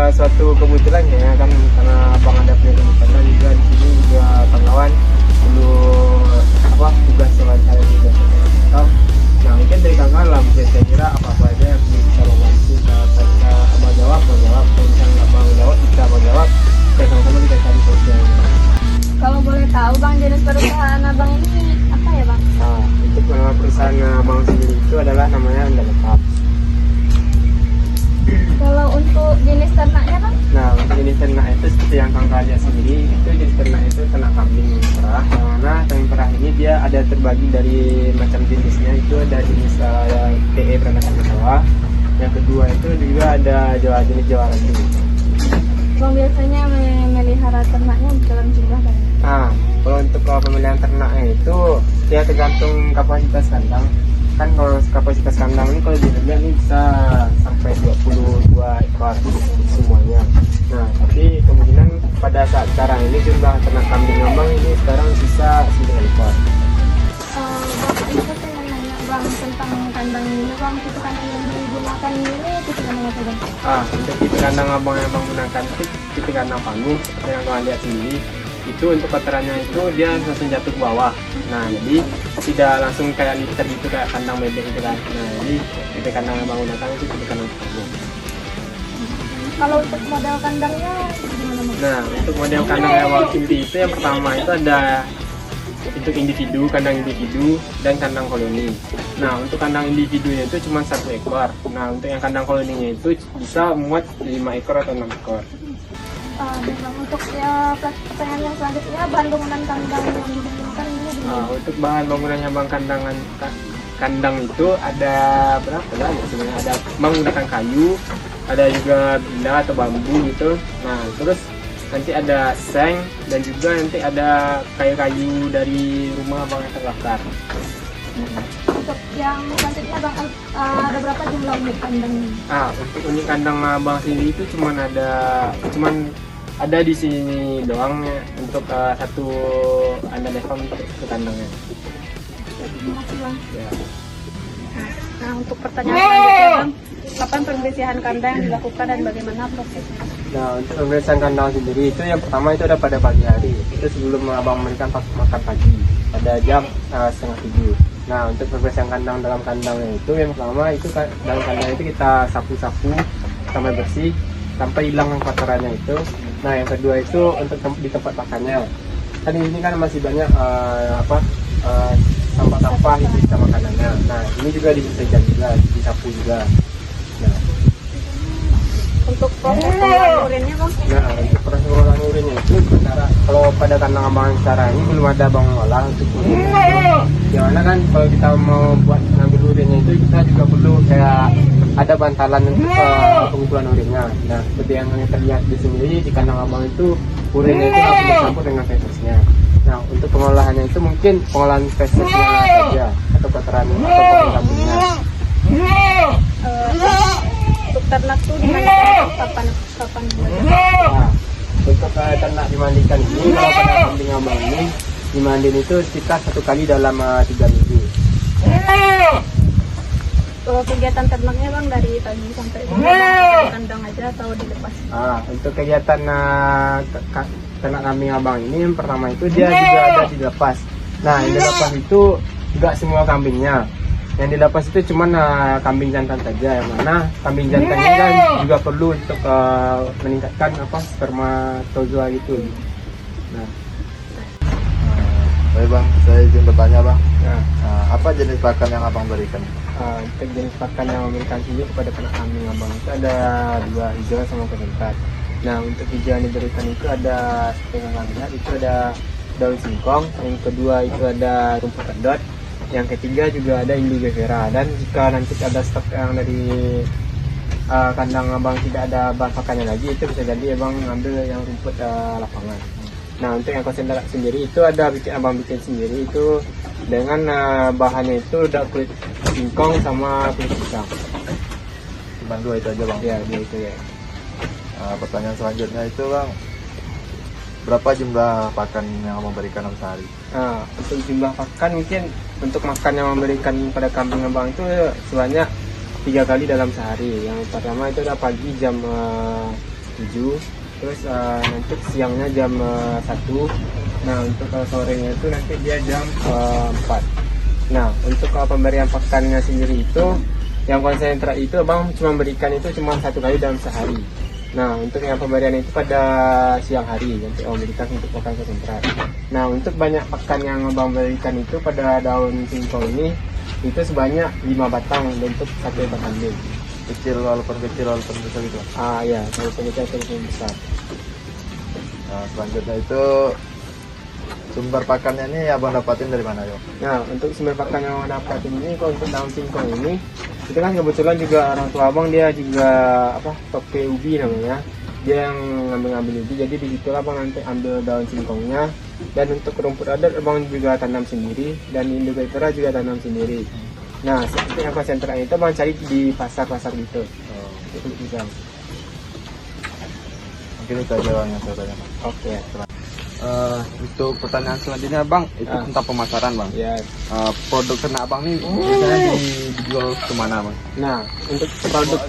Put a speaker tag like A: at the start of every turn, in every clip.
A: Suatu kebetulan ya kan, karena abang ada punya kebetulan juga di sini juga kawan dulu tugas wawancara di kantor. Nah mungkin dari kawan lah mungkin saya kira apa aja yang bisa membantu kita abang jawab, kalau misalnya abang jawab kita abang jawab, dan sama-sama kita cari solusinya.
B: Kalau boleh tahu bang, jenis perusahaan abang ini apa ya bang?
A: Nah untuk perusahaan abang sendiri itu adalah namanya Andalekap.
B: Kalau untuk jenis ternaknya bang?
A: Nah untuk jenis ternak itu seperti yang kakak lihat sendiri, itu jenis ternak itu ternak kambing perah. Yang mana kambing perah ini dia ada terbagi dari macam jenisnya, itu ada jenis TE peranakan sawah. Yang kedua itu juga ada jenis Jawa Randu.
B: Bang biasanya memelihara ternaknya dalam jumlah berapa?
A: Nah kalau untuk pemilihan ternaknya itu dia tergantung kapasitas kandang. Kan kalau kapasitas kandang ini kalau dilihat ini bisa sampai 22 ekor semuanya. Nah tapi kemungkinan pada saat sekarang ini jumlah ternak kambing abang ini sekarang sisa 9 ekor.
B: Bapak itu pengen nanya bang tentang kandang ini bang, itu kandang yang digunakan ini itu kandang apa bang?
A: Untuk titik kandang abang yang abang gunakan itu titik kandang panggung seperti yang kalian lihat sendiri. Itu untuk kotorannya itu dia langsung jatuh ke bawah. Nah jadi tidak langsung kayak liter gitu kayak kandang bebek gitu kan. Nah jadi titik kandang yang abang gunakan itu titik kandang panggung.
B: Kalau untuk model kandangnya gimana bang?
A: Nah untuk model kandang yang abang sendiri itu yang pertama itu ada untuk individu, kandang individu dan kandang koloni. Nah untuk kandang individunya itu cuma 1 ekor. Nah untuk yang kandang koloninya itu bisa muat 5 ekor atau 6 ekor.
B: Bang, untuk ya pertanyaan yang selanjutnya, bahan bangunan kandang yang digunakan ini gimana?
A: Untuk bahan bangunannya bang kandang itu ada berapa lah ya sebenarnya, ada menggunakan kayu, ada juga bila atau bambu gitu. Nah terus nanti ada seng dan juga nanti ada kayu-kayu dari rumah bang yang terbakar.
B: Untuk yang selanjutnya bang, ada berapa jumlah unit kandang ini?
A: Untuk unit kandang abang sini itu cuman ada di sini doang ya, untuk satu Andalekap untuk kandangnya.
B: Terima kasih bang.
A: Ya.
B: Nah untuk pertanyaan selanjutnya bang, kapan pembersihan kandang dilakukan dan bagaimana prosesnya?
A: Nah untuk pembersihan kandang sendiri itu yang pertama itu ada pada pagi hari, itu sebelum abang memberikan makan pagi pada jam 6:30. Nah untuk pembersihan kandang dalam kandangnya itu yang pertama itu dalam kandang itu kita sapu-sapu sampai bersih sampai hilang kotorannya itu. Nah yang kedua itu untuk di tempat makannya, kan ini kan masih banyak sampah-sampah di sisa makanannya. Nah ini juga dibersihkan juga, disapu juga. Nah
B: Untuk proses pengolahan urinnya bang?
A: Nah untuk proses pengolahan urinnya itu sementara kalau pada kandang abang sekarang ini belum ada bang olah untuk urin. Yang mana kan kalau kita mau buat ngambil urinnya itu kita juga perlu kayak ada bantalan untuk pengumpulan urinnya. Nah seperti yang terlihat di sini di kandang abang itu urinnya itu langsung bercampur dengan fesesnya. Nah untuk pengolahannya itu mungkin pengolahan fesesnya saja atau kotoran atau kotoran rambutnya.
B: Untuk ternak tuh dimandikan kapan bulan?
A: Nah, untuk ternak dimandikan ini kalau pada kambing abang ini dimandiin itu sekitar 1 kali dalam 3 minggu.
B: Kalau kegiatan ternaknya bang dari pagi sampai kandang aja atau dilepas?
A: Untuk kegiatan ternak kambing abang ini yang pertama itu dia juga ada dilepas. Nah yang dilepas itu enggak semua kambingnya. Yang dilepas itu cuman kambing jantan saja, yang mana kambing jantan ini kan juga perlu untuk meningkatkan spermatozoa gitu. Nah,
C: Baik bang, saya izin bertanya bang,
A: nah
C: apa jenis pakan yang abang berikan?
A: untuk jenis pakan yang memberikan hijau kepada peternak kambing abang itu ada dua, hijau sama kedentat. Nah, untuk hijau yang diberikan itu ada setengah lihat itu ada daun singkong, yang kedua itu ada rumput kedot, yang ketiga juga ada indigo vera. Dan jika nanti ada stok yang dari kandang abang tidak ada bahan pakannya lagi, itu bisa jadi abang ambil yang rumput lapangan. Nah, untuk yang konsentrat sendiri itu ada abang bikin sendiri itu dengan bahannya itu udah kulit singkong sama kulit pisang.
C: Cuma dua itu aja bang.
A: Ya, dia itu ya.
C: Pertanyaan selanjutnya itu bang, berapa jumlah pakan yang abang berikan dalam sehari?
A: Nah, untuk jumlah pakan mungkin untuk makan yang memberikan pada kambing abang itu sebanyak 3 kali dalam sehari. Yang pertama itu ada pagi jam 7, terus nanti siangnya jam 1. Nah, untuk sorenya itu nanti dia jam 4. Nah, untuk pemberian pakannya sendiri itu yang konsentrat itu abang cuma berikan itu cuma 1 kali dalam sehari. Nah, untuk yang pemberian itu pada siang hari nanti abang berikan untuk pakan konsentrat. Nah, untuk banyak pakan yang abang berikan itu pada daun singkong ini itu sebanyak 5 batang untuk 1 ekor kambing.
C: Kecil walaupun besar gitu.
A: Ya, kalau penelitian itu besar.
C: Nah, selanjutnya itu sumber pakannya ini abang dapatin dari mana yo?
A: Nah, untuk sumber pakan yang abang dapatin ini, kalau untuk daun singkong ini, itu kan kebetulan juga orang tua abang dia juga toke ubi namanya. Dia yang ngambil ubi, jadi di situ abang nanti ambil daun singkongnya. Dan untuk rumput adat abang juga tanam sendiri, dan indigo vera juga tanam sendiri. Nah, seperti yang konsentrat itu abang cari di pasar-pasar gitu. Itu bisa.
C: Mungkin itu aja bang yang saya tanya.
A: Oke.
C: Untuk pertanyaan selanjutnya bang, itu tentang pemasaran bang.
A: Ya.
C: Produk ternak abang ini biasanya dijual kemana bang?
A: Nah, untuk produk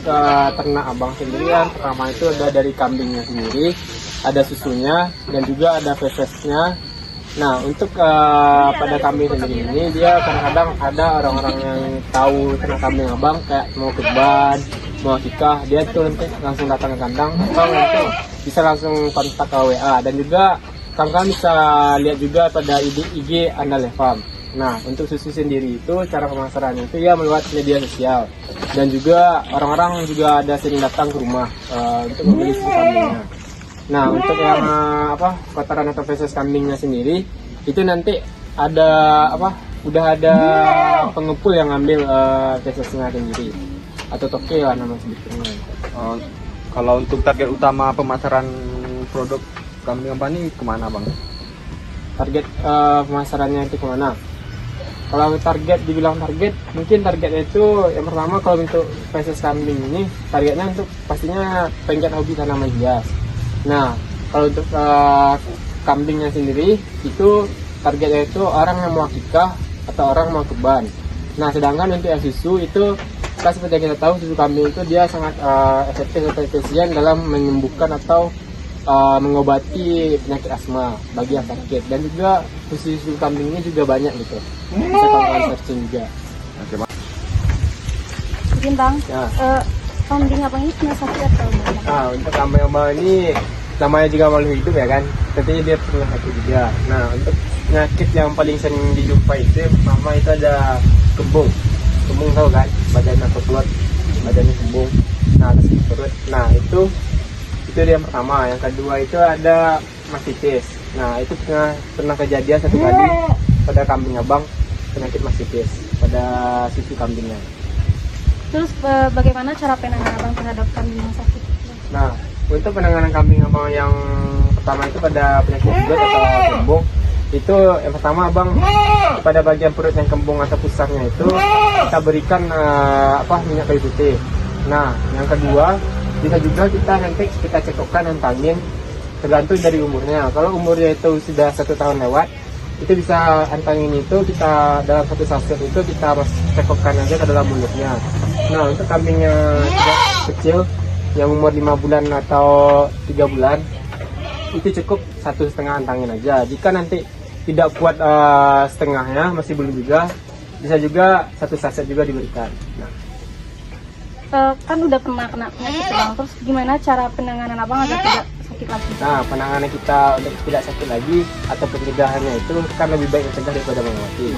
A: ternak abang sendiri yang pertama itu ada dari kambingnya sendiri, ada susunya, dan juga ada fesesnya. Nah, untuk pada kambing sendiri ini, dia kadang-kadang ada orang-orang yang tahu ternak kambing abang kayak mau kurban, mau akikah, dia tuh nanti langsung datang ke kandang atau nanti bisa langsung kontak ke WA. Dan juga kawan-kawan bisa lihat juga pada IG Andale Farm. Nah, untuk susu sendiri itu cara pemasarannya itu ya melalui media sosial, dan juga orang-orang juga ada sering datang ke rumah untuk membeli susu kambingnya. Nah, untuk yang kotoran atau feses kambingnya sendiri itu nanti ada udah ada pengepul yang ngambil fesesnya sendiri, atau toke lah nama sebetulnya.
C: Kalau untuk target utama pemasaran produk kambing apa nih kemana bang?
A: Target pemasarannya itu kemana? Kalau target, dibilang target, mungkin targetnya itu yang pertama kalau untuk feses kambing ini targetnya untuk pastinya penggiat hobi tanaman hias. Nah, kalau untuk kambingnya sendiri itu targetnya itu orang yang mau akikah atau orang mau kurban. Nah, sedangkan untuk yang susu itu seperti yang kita tahu, susu kambing itu dia sangat efektif atau efisien dalam menyembuhkan atau mengobati penyakit asma bagi yang sakit. Dan juga susu kambing ini juga banyak gitu, bisa kalian searching juga.
C: Oke bang.
B: Izin bang,
A: Ya.
B: kambing abang ini punya sakit atau gimana?
A: Untuk kambing abang ini namanya juga makhluk hidup ya kan, tentunya dia punya sakit juga. Nah, untuk penyakit yang paling sering dijumpai itu yang pertama itu ada kembung tahu kan, badannya kebelet, badannya kembung, nah terus perut. Nah, itu dia yang pertama. Yang kedua itu ada mastitis. Nah, itu pernah kejadian 1 kali pada kambing abang, penyakit mastitis pada susu kambingnya.
B: Terus bagaimana cara penanganan abang terhadap kambing yang sakit?
A: Nah, untuk penanganan kambing abang yang pertama itu pada penyakit kulit atau kembung, itu yang pertama abang pada bagian perut yang kembung atau pusarnya itu kita berikan minyak kayu putih. Nah, yang kedua bisa juga kita nanti kita cekokkan antangin, tergantung dari umurnya. Kalau umurnya itu sudah 1 tahun lewat, itu bisa antangin itu kita dalam 1 saset itu kita cekokkan aja ke dalam mulutnya. Nah, untuk kambingnya kecil yang umur 5 bulan atau 3 bulan itu cukup 1,5 antangin aja. Jika nanti tidak kuat setengahnya, masih belum juga, bisa juga satu saset juga diberikan. Nah,
B: Kan udah pernah kena penyakit bang, terus gimana cara penanganan abang agar tidak sakit lagi?
A: nah, penanganan kita untuk tidak sakit lagi atau pencegahannya itu kan lebih baik mencegah daripada mengobati.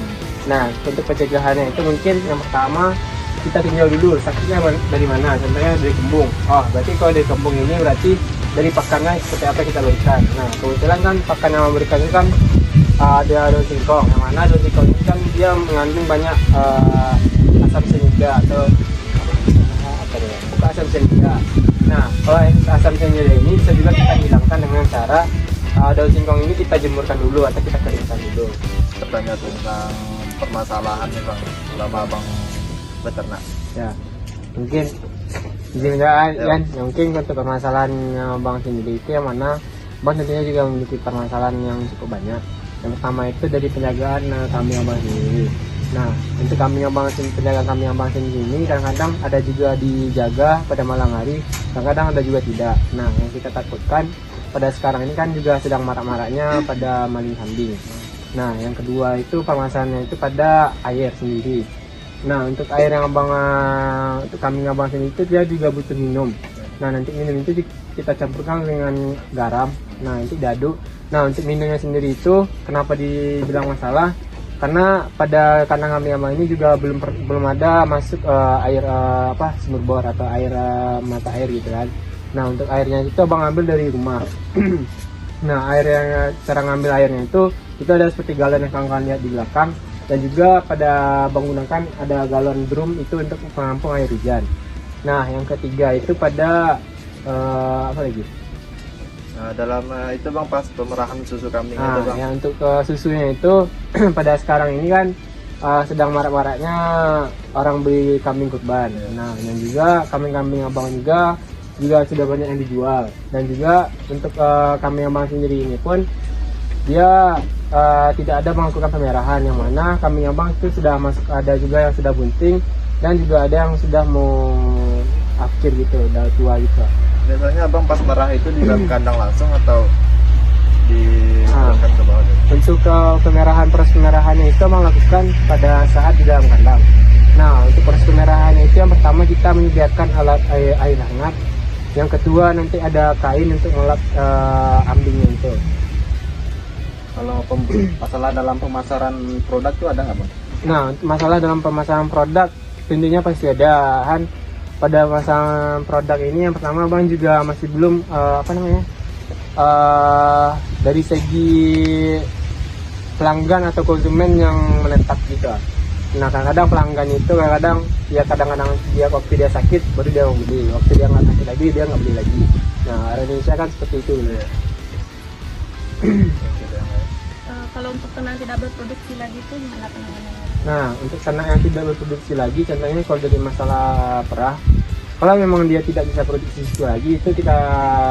A: Nah, untuk pencegahannya itu mungkin yang pertama kita tinjau dulu sakitnya dari mana. Contohnya dari kembung. Oh, berarti kalau dari kembung ini berarti dari pakannya seperti apa kita berikan. Nah, kebetulan kan pakan yang memberikan itu kan ada daun singkong. Yang mana daun singkong ini kan dia mengandung banyak asam cyanida atau asam cyanida. Nah, kalau asam cyanida ini bisa juga kita hilangkan dengan cara daun singkong ini kita jemurkan dulu atau kita keringkan dulu.
C: Bertanya tentang permasalahan nih bang, selama abang beternak.
A: Ya, mungkin ya, mungkin untuk permasalahan yang bang sendiri itu yang mana bang tentunya juga memiliki permasalahan yang cukup banyak. Yang pertama itu dari penjagaan kambing abang sendiri. Nah, untuk kambing abang penjagaan kambing abang sendiri ini kadang-kadang ada juga dijaga pada malam hari, kadang-kadang ada juga tidak. Nah, yang kita takutkan pada sekarang ini kan juga sedang marak-maraknya pada maling kambing. Nah, yang kedua itu permasalahannya itu pada air sendiri. Nah, untuk air yang untuk kambing abang sendiri itu dia juga butuh minum. Nah, nanti minum itu kita campurkan dengan garam. Nah, nanti diaduk. Nah, untuk minumnya sendiri itu kenapa dibilang masalah? Karena pada kandang kambing abang ini juga belum ada masuk air sumur bor atau air mata air gitu kan. Nah, untuk airnya itu abang ambil dari rumah. Nah, cara ngambil airnya itu ada seperti galon yang kalian lihat di belakang, dan juga pada abang gunakan ada galon drum itu untuk penampung air hujan. Nah, yang ketiga itu pada apa lagi?
C: Nah, dalam itu bang pas pemerahan susu kambing
A: Nah,
C: itu bang.
A: yang untuk susunya itu pada sekarang ini kan sedang marak-maraknya orang beli kambing kurban. Nah, dan juga kambing-kambing abang juga sudah banyak yang dijual. Dan juga untuk kambing abang sendiri ini pun dia tidak ada melakukan pemerahan, yang mana kambing abang itu sudah masuk, ada juga yang sudah bunting dan juga ada yang sudah mau akhir gitu, udah tua gitu.
C: Biasanya abang pas merah itu di dalam kandang langsung atau diturunkan ke bawah?
A: Untuk proses pemerahannya itu abang lakukan pada saat di dalam kandang. Nah, untuk proses pemerahannya itu yang pertama kita menyediakan alat air hangat. Yang kedua nanti ada kain untuk melap ambingnya itu.
D: Kalau masalah dalam pemasaran produk itu ada nggak bang?
A: Nah, masalah dalam pemasaran produk tentunya pasti ada. Han, pada pemasaran produk ini yang pertama bang juga masih belum dari segi pelanggan atau konsumen yang menetap gitu. Nah, kadang-kadang pelanggan itu kadang-kadang dia waktu dia sakit baru dia mau beli, waktu dia nggak sakit lagi dia nggak beli lagi. Nah, Indonesia kan seperti itu.
B: Kalau untuk ternak tidak berproduksi lagi itu gimana penanganannya?
A: Nah, untuk ternak yang tidak berproduksi lagi, contohnya kalau dari masalah perah, kalau memang dia tidak bisa produksi susu lagi, itu kita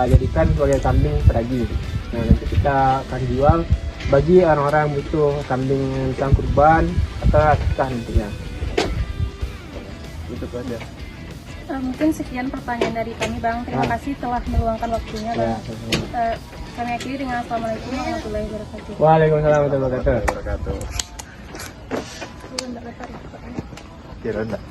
A: jadikan sebagai kambing pedaging. Nah, nanti kita akan jual bagi orang-orang yang butuh kambing yang kurban atau akikah nantinya.
C: Itu aja.
B: Mungkin sekian pertanyaan dari kami bang. Terima kasih telah meluangkan waktunya bang. Kami akhiri dengan assalamualaikum warahmatullahi wabarakatuh.
A: Waalaikumsalam warahmatullahi
C: Wabarakatuh.
B: Wabarakatuh.
C: Kira enggak?